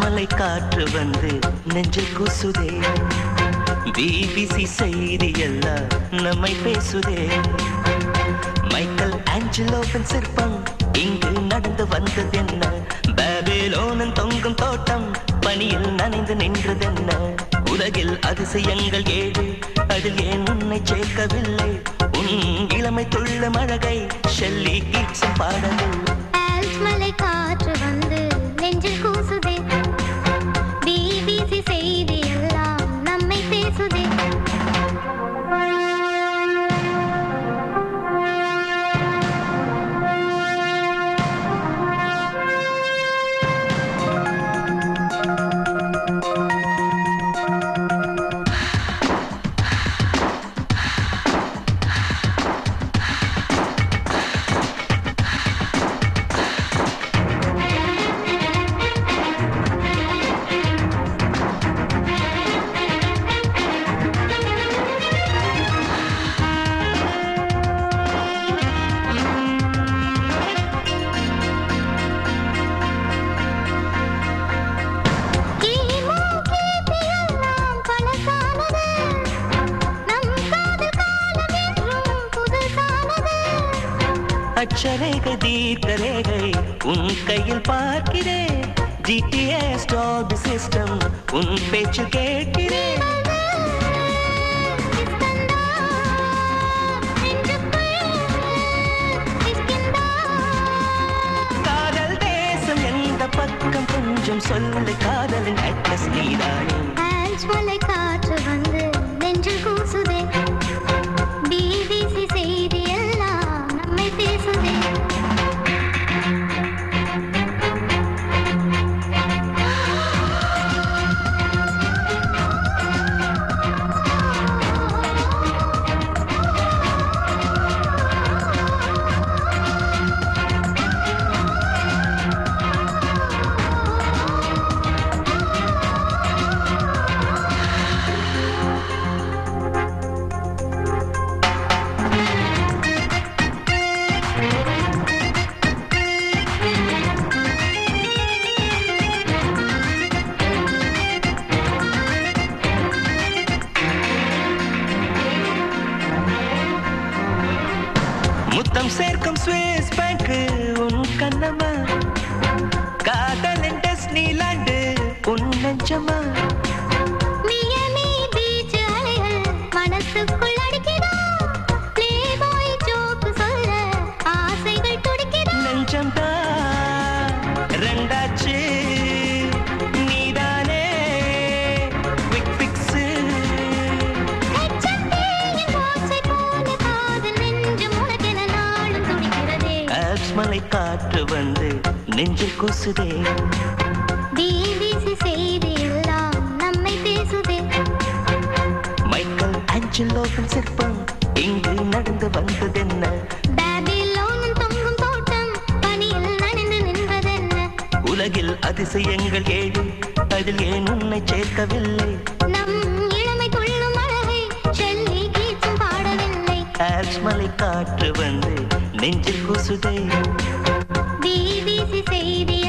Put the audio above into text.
மலை காற்று வந்து நெஞ்சில் கூசுதே. பிபிசி செய்தி எல்லாம் நம்மை பேசுதே. மைக்கேல் ஆஞ்சலோவின் சிற்பம் இங்கு நடந்து வந்ததென்ன? பாபிலோனின் தொங்கும் தோட்டம் பனியில் நனைந்து நின்றதென்ன? உலகில் அதிசயங்கள் ஏழு, அதில் ஏன் உன்னை சேர்க்கவில்லை? உன் இளமை துள்ளும் அழகை ஷெல்லி கீட்ஸும் பாடவில்லை. மலை காற்று வந்து நெஞ்சில் கூசுதே. பிபிசி செய்தி எல்லாம் நம்மை பேசுதே. அச்சரேகை தீர்க்கரேகை உன் கையில் பார்க்கிறேன். ஜிடிஎஸ் டால்பி சிஸ்டம் உன் பேச்சு கேட்கிறேன். காதல் தேசம் எந்த பக்கம் கொஞ்சம் சொல்லு. காதலின் அட்லஸ் நீதானே. மலை காற்று வந்து நெஞ்சில் கூசுதே. பிபிசி செய்தி எல்லாம் நம்மை பேசுதே. முத்தம் சேர்க்கும் ஸ்விஸ் பேங்க் உன் கண்ணமா? காதலின் டிஸ்னிலாண்டு உன் நெஞ்சமா? மியாமி பீச் அலைகள் மனசுக்குள் அடிக்குதா? ப்ளே பாய் ஜோக் சொல்ல ஆசைகள் துடிக்குதா? நெஞ்சம் தான் ரெண்டாச்சு நீதானே. குவிக் ஃபிக்ஸ் மலை காற்று வந்து நெஞ்சில் கூசுதே. பிபிசி செய்தி எல்லாம் நம்மை பேசுதே. மைக்கேல் ஆஞ்சலோவின் சிற்பம் இங்கு நடந்து வந்ததென்ன? பாபிலோனின் தொங்கும் தோட்டம் பனியில் நனைந்து நின்றதென்ன? உலகில் அதிசயங்கள் ஏழு, அதில் ஏன் உன்னை சேர்க்கவில்லை? நம் இளமை துள்ளும் அழகை ஷெல்லி கீட்ஸும் பாடவில்லை. மலை காற்று வந்து நெஞ்சில் கூசுதே. பிபிசி செய்தி